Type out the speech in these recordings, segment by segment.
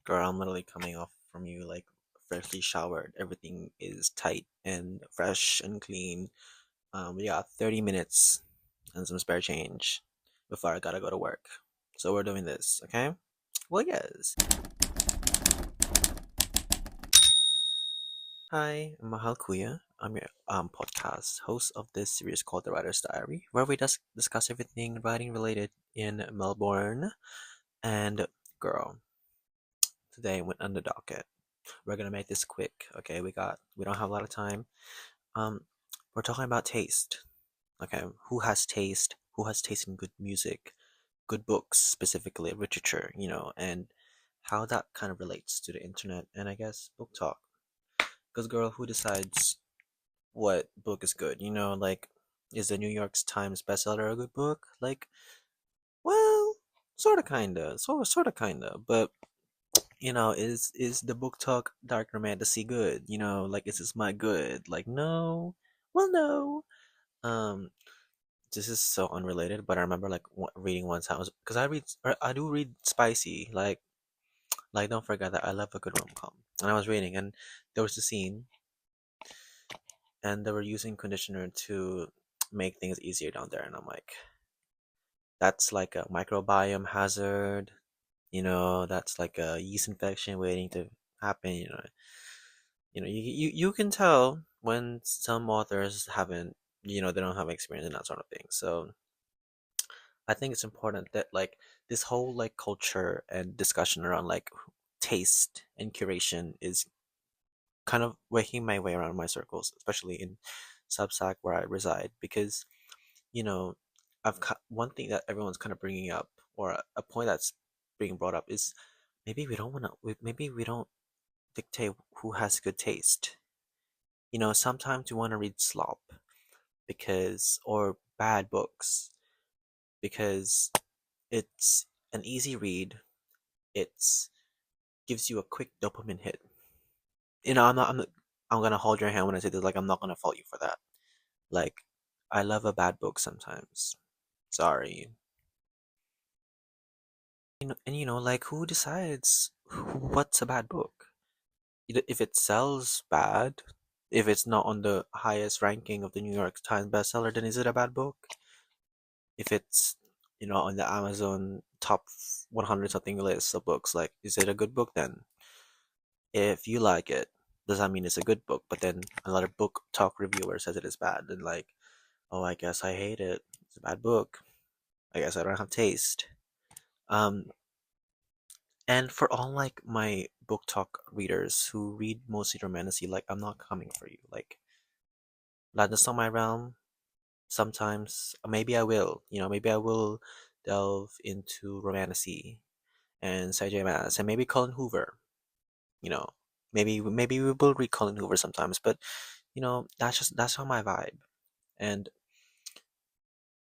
Girl, I'm literally coming off from you like freshly showered. Everything is tight and fresh and clean. We got 30 minutes and some spare change before I gotta go to work. So we're doing this, okay? Well, yes. Hi, I'm Mahal Kuya. I'm your podcast host of this series called The Writer's Diary, where we discuss everything writing related in Melbourne. And girl, today went on the docket. We're gonna make this quick, okay? We don't have a lot of time. Um, we're talking about taste. Okay, who has taste? Who has taste in good music, good books, specifically literature, and how that kind of relates to the internet and I guess book talk. Because girl, who decides what book is good? Like, is the New York Times bestseller a good book? Like, well, sorta, kinda, sorta, kinda, but is the book talk dark romantasy good? Like, is this my good? Like, no. Well, no. Um, this is so unrelated, but I remember like reading one time because I do read spicy. Like don't forget that I love a good rom-com. And I was reading, and there was a scene, and they were using conditioner to make things easier down there, and I'm like, that's like a microbiome hazard. That's like a yeast infection waiting to happen. You can tell when some authors haven't, they don't have experience in that sort of thing. So I think it's important that like this whole like culture and discussion around like taste and curation is kind of working my way around my circles, especially in Substack where I reside, because you know one thing that everyone's kind of bringing up, or a point that's being brought up, is maybe we don't dictate who has good taste. Sometimes you want to read slop or bad books because it's an easy read. It's gives you a quick dopamine hit. I'm gonna hold your hand when I say this. Like, I'm not gonna fault you for that. Like, I love a bad book sometimes. Sorry. And like, who decides what's a bad book? If it sells bad, if it's not on the highest ranking of the New York Times bestseller, then is it a bad book? If it's, on the Amazon top 100 something list of books, like, is it a good book then? If you like it, does that mean it's a good book? But then a lot of book talk reviewer says it is bad, and like, oh, I guess I hate it. It's a bad book. I guess I don't have taste. Um, and for all like my book talk readers who read mostly romantasy, like, I'm not coming for you. Like, that's not my realm. Sometimes maybe I will, maybe I will delve into romantasy and J Maas and maybe Colin Hoover. You know, maybe we will read Colin Hoover sometimes, but that's not my vibe. And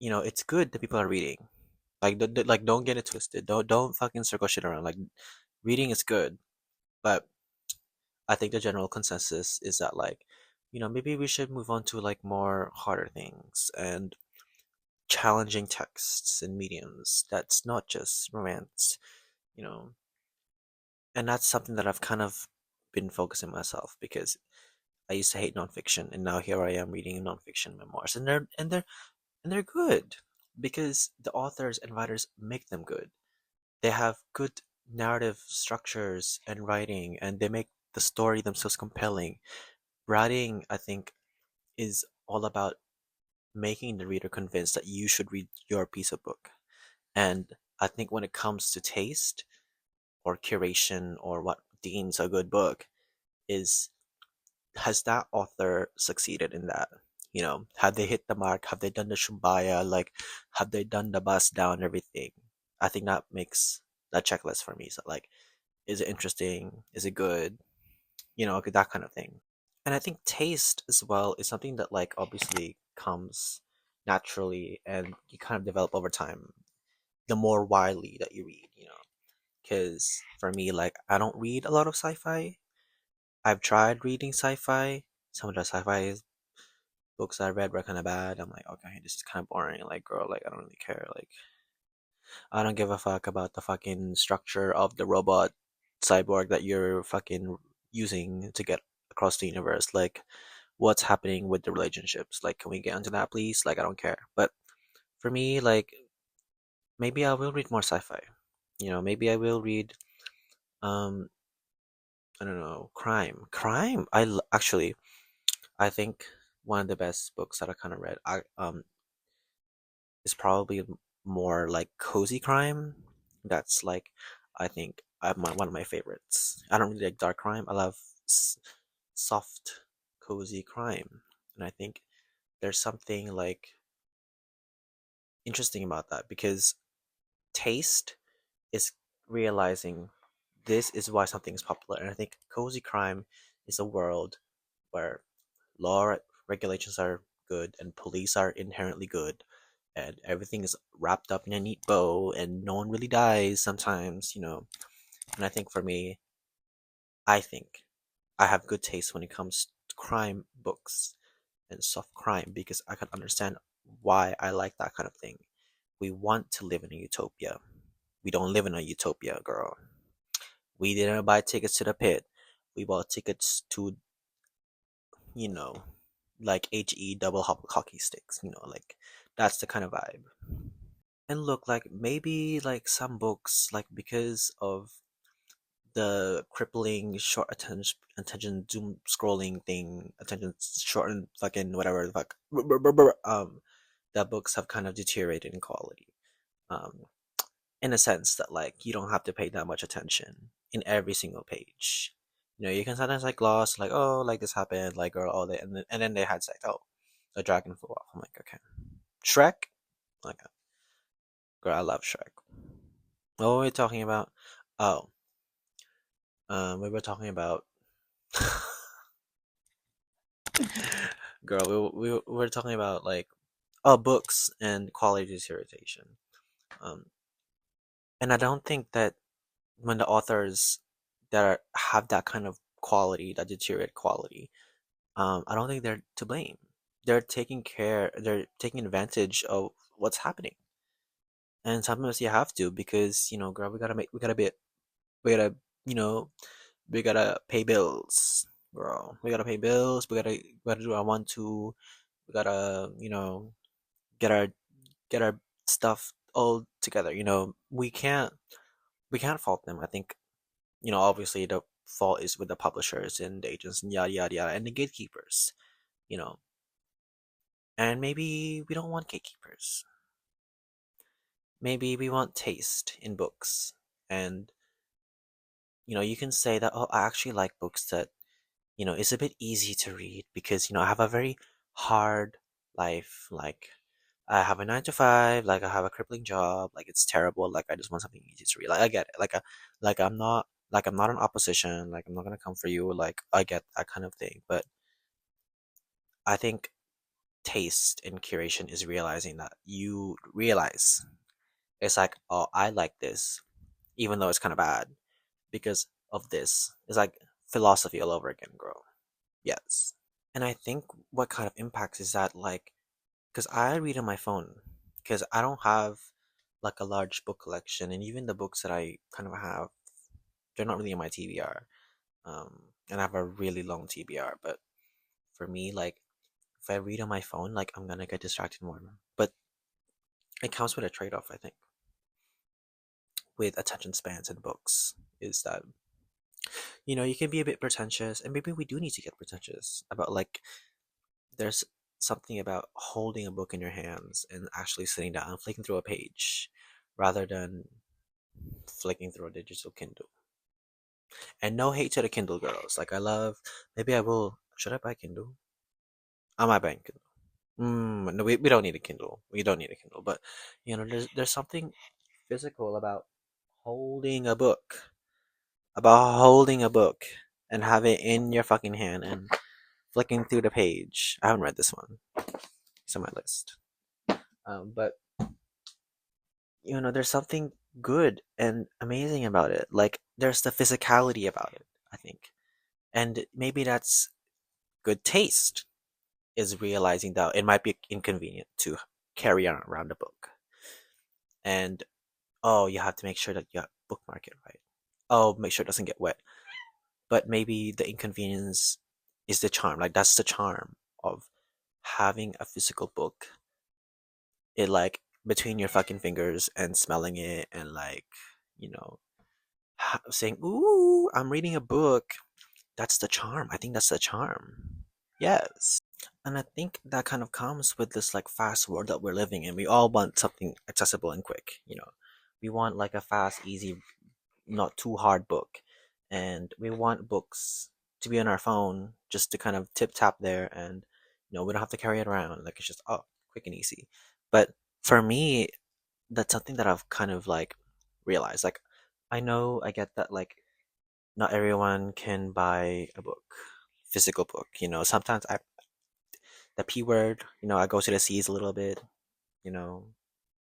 it's good that people are reading. Like, like, don't get it twisted. Don't fucking circle shit around. Like, reading is good, but I think the general consensus is that, like, maybe we should move on to like more harder things and challenging texts and mediums. That's not just romance, you know. And that's something that I've kind of been focusing myself, because I used to hate nonfiction, and now here I am reading nonfiction memoirs, and they're good because the authors and writers make them good. They have good narrative structures and writing, and they make the story themselves compelling. Writing, I think, is all about making the reader convinced that you should read your piece of book. And I think when it comes to taste or curation or what deems a good book, is has that author succeeded in that? Have they hit the mark? Have they done the Shumbaya? Like, have they done the bust down everything? I think that makes that checklist for me. So, like, is it interesting? Is it good? That kind of thing. And I think taste as well is something that, like, obviously comes naturally and you kind of develop over time. The more widely that you read, because for me, like, I don't read a lot of sci-fi. I've tried reading sci-fi. Some of the sci-fi books I read were kind of bad. I'm like, okay, this is kind of boring. Like, girl, like, I don't really care. Like, I don't give a fuck about the fucking structure of the robot. cyborg that you're fucking using to get across the universe. Like, what's happening with the relationships? Like, can we get into that, please? Like, I don't care. But for me, like, maybe I will read more sci-fi. Maybe I will read, um, I don't know, crime. Crime. Actually, I think one of the best books that I kind of read, is probably more like cozy crime. That's like, I think, one of my favorites. I don't really like dark crime. I love s soft, cozy crime, and I think there's something like interesting about that because taste is realizing this is why something is popular, and I think cozy crime is a world where regulations are good and police are inherently good and everything is wrapped up in a neat bow and no one really dies sometimes. And I think for me, I think I have good taste when it comes to crime books and soft crime because I can understand why I like that kind of thing. We want to live in a utopia. We don't live in a utopia, girl. We didn't buy tickets to the pit. We bought tickets to, you know, like HE double hockey sticks, like that's the kind of vibe. And look, like maybe like some books, like because of the crippling short attention doom scrolling thing, attention short and fucking whatever the fuck, that books have kind of deteriorated in quality. Um, in a sense that like you don't have to pay that much attention in every single page. You can sometimes like gloss like, oh, like this happened, like, or all that, and then they had sex. Oh, a dragon flew off. I'm like, okay. Shrek, like, girl, I love Shrek. What were we talking about? Oh, we were talking about girl. We were talking about like, oh, books and quality deterioration. Um, and I don't think that when the authors have that kind of quality, that deteriorate quality, I don't think they're to blame. They're taking advantage of what's happening. And sometimes you have to because, girl, we gotta, you know, we gotta pay bills, girl. We gotta pay bills. We gotta do our one, two. We gotta, get our, get our stuff all together. We can't fault them. I think, obviously the fault is with the publishers and the agents and yada, yada, yada, and the gatekeepers, you know. And maybe we don't want gatekeepers. Maybe we want taste in books. And, you can say that, oh, I actually like books that, it's a bit easy to read because, I have a very hard life. Like, I have a 9 to 5, like, I have a crippling job, like, it's terrible. Like, I just want something easy to read. Like, I get it. Like, I'm not in opposition. Like, I'm not gonna come for you. Like, I get that kind of thing. But I think taste and curation is realizing that you realize it's like, oh, I like this, even though it's kind of bad because of this. It's like philosophy all over again, girl. Yes. And I think what kind of impacts is that, like, because I read on my phone, because I don't have like a large book collection, and even the books that I kind of have, they're not really in my TBR. And I have a really long TBR, but for me, like, if I read on my phone, like, I'm gonna get distracted more. But it comes with a trade-off, I think, with attention spans and books, is that, you can be a bit pretentious, and maybe we do need to get pretentious about, like, there's something about holding a book in your hands and actually sitting down and flicking through a page rather than flicking through a digital Kindle. And no hate to the Kindle girls. Like, I love, maybe I will, should I buy Kindle? I might buy a Kindle. No, we don't need a Kindle. We don't need a Kindle. But, there's something physical about holding a book and have it in your fucking hand and flicking through the page. I haven't read this one. It's on my list. But there's something good and amazing about it. Like, there's the physicality about it, I think. And maybe that's good taste, is realizing that it might be inconvenient to carry on around a book. And, oh, you have to make sure that you bookmark it right. Oh, make sure it doesn't get wet. But maybe the inconvenience is the charm. Like that's the charm of having a physical book. It like between your fucking fingers and smelling it and like, you know, saying, "Ooh, I'm reading a book." That's the charm. I think that's the charm. Yes. And I think that kind of comes with this like fast world that we're living in. We all want something accessible and quick, you know. We want like a fast, easy, not too hard book. And we want books to be on our phone just to kind of tip tap there and we don't have to carry it around. Like it's just quick and easy. But for me, that's something that I've kind of like realized. Like I know I get that like not everyone can buy a book, physical book. Sometimes the P word, I go to the C's a little bit, you know.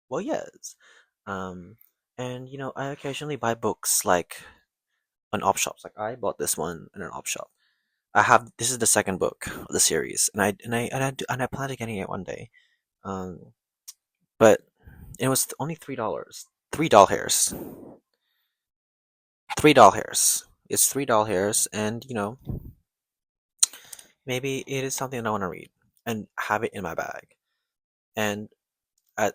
Well, yes. Um, and I occasionally buy books like on op shops. Like I bought this one in an op shop. This is the second book of the series, and I plan on getting it one day. Um, but it was only $3. $3 hairs. $3. It's $3, and maybe it is something I want to read and have it in my bag. And at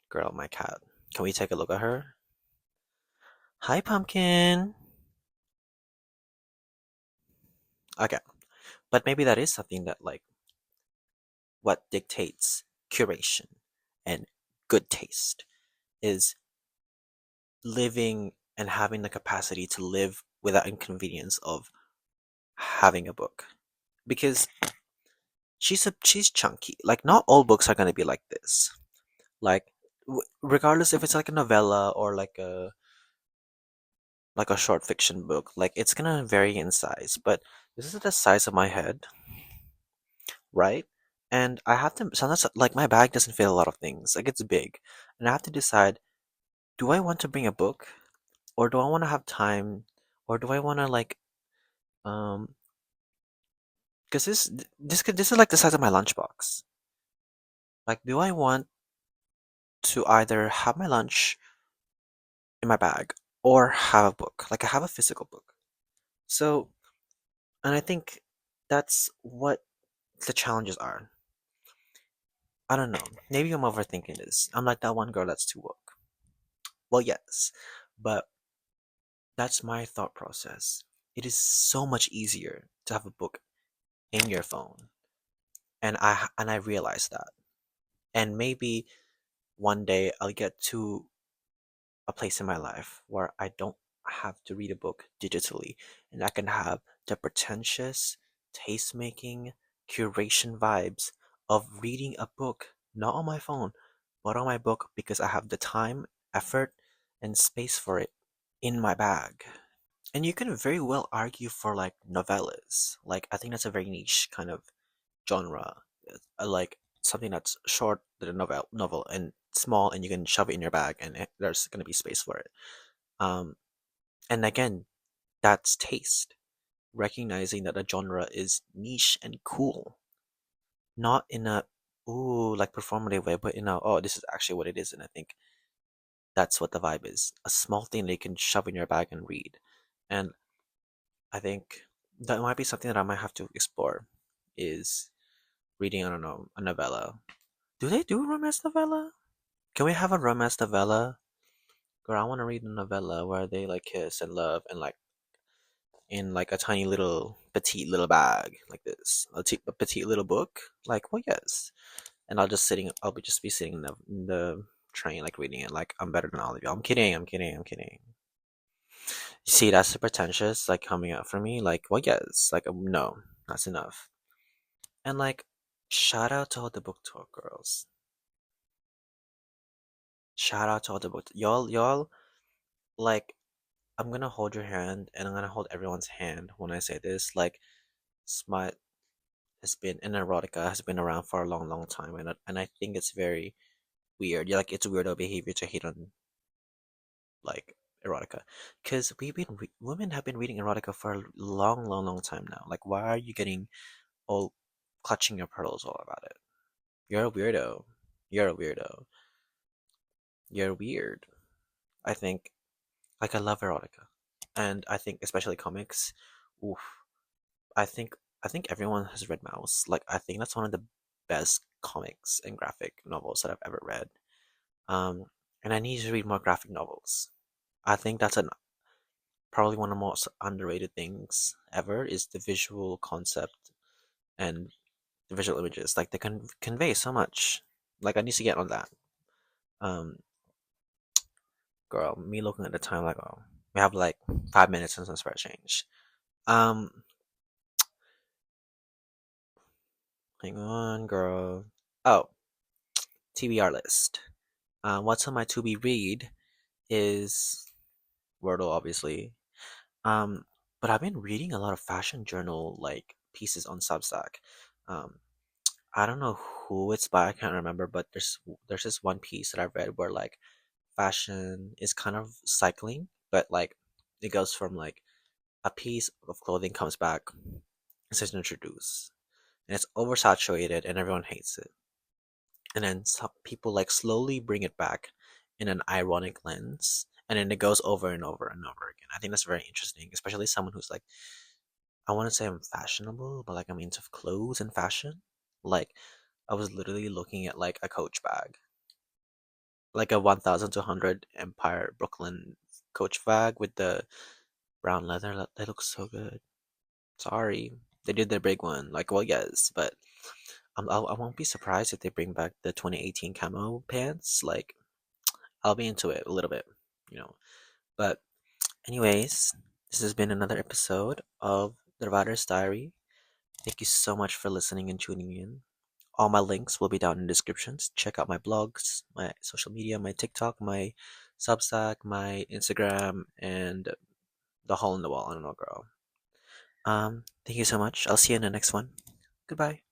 girl, my cat. Can we take a look at her? Hi, Pumpkin. Okay, but maybe that is something that like what dictates curation and good taste is living and having the capacity to live without inconvenience of having a book. Because she's chunky. Like not all books are gonna be like this. Like regardless if it's like a novella or like a short fiction book, like it's gonna vary in size. But this is the size of my head, right? And I have to sometimes like my bag doesn't fit a lot of things. Like it's big, and I have to decide: do I want to bring a book, or do I want to have time, or do I want to like um? Because this is like the size of my lunchbox. Like, do I want to either have my lunch in my bag or have a book? Like I have a physical book. So, and I think that's what the challenges are. I don't know. Maybe I'm overthinking this. I'm like that one girl that's too woke. Well, yes, but that's my thought process. It is so much easier to have a book in your phone, and I realize that. And maybe one day I'll get to a place in my life where I don't have to read a book digitally, and I can have the pretentious, taste making, curation vibes of reading a book, not on my phone, but on my book because I have the time, effort, and space for it in my bag. And you can very well argue for like novellas. Like I think that's a very niche kind of genre. Like something that's short than a novel and small, and you can shove it in your bag, and there's gonna be space for it. Um, and again, that's taste. Recognizing that a genre is niche and cool, not in a ooh like performative way, but in a this is actually what it is. And I think that's what the vibe is. A small thing that you can shove in your bag and read. And I think that might be something that I might have to explore is reading, I don't know, a novella. Do they do romance novella? Can we have a romance novella? Girl, I want to read a novella where they like kiss and love and like in like a tiny little petite little bag like this, a petite little book. Like, well, yes. And I'll be just be sitting in the train like reading it. Like I'm better than all of you. I'm kidding. I'm kidding. I'm kidding. See, that's the pretentious like coming out for me. Like, well, yes. Like, no, that's enough. And like, shout out to all the book talk girls. Shout out to all the book y'all. Like, I'm gonna hold your hand, and I'm gonna hold everyone's hand when I say this. Like, smut has been and erotica has been around for a long, long time, and I think it's very weird. Yeah, like it's weirdo behavior to hate on like erotica, because women have been reading erotica for a long, long, long time now. Like, why are you getting all clutching your pearls all about it? You're a weirdo. You're a weirdo. You're weird. I think like I love erotica. And I think especially comics, oof, I think I think everyone has read Mouse. Like I think that's one of the best comics and graphic novels that I've ever read. Um, and I need to read more graphic novels. I think that's an probably one of the most underrated things ever is the visual concept and the visual images. Like they can convey so much. Like I need to get on that. Um, girl, me looking at the time like, oh, we have like 5 minutes since for a change. Um, hang on, girl. Oh, TBR list. What's on my to be read is Wordle, obviously. Um, but I've been reading a lot of fashion journal like pieces on Substack. Um, I don't know who it's by, I can't remember, but there's this one piece that I read where like fashion is kind of cycling, but like it goes from like a piece of clothing comes back, it says introduce, and it's oversaturated and everyone hates it. And then some people like slowly bring it back in an ironic lens, and then it goes over and over and over again. I think that's very interesting, especially someone who's like, I want to say I'm fashionable, but like I'm into clothes and fashion. Like I was literally looking at like a Coach bag, like a 1200 Empire Brooklyn Coach bag with the brown leather. They look so good. Sorry, they did their big one. Like, well, yes, but I won't be surprised if they bring back the 2018 camo pants. Like, I'll be into it a little bit, you know. But, anyways, this has been another episode of The Writer's Diary. Thank you so much for listening and tuning in. All my links will be down in the descriptions. Check out my blogs, my social media, my TikTok, my Substack, my Instagram, and the hole in the wall. I don't know, girl. Thank you so much. I'll see you in the next one. Goodbye.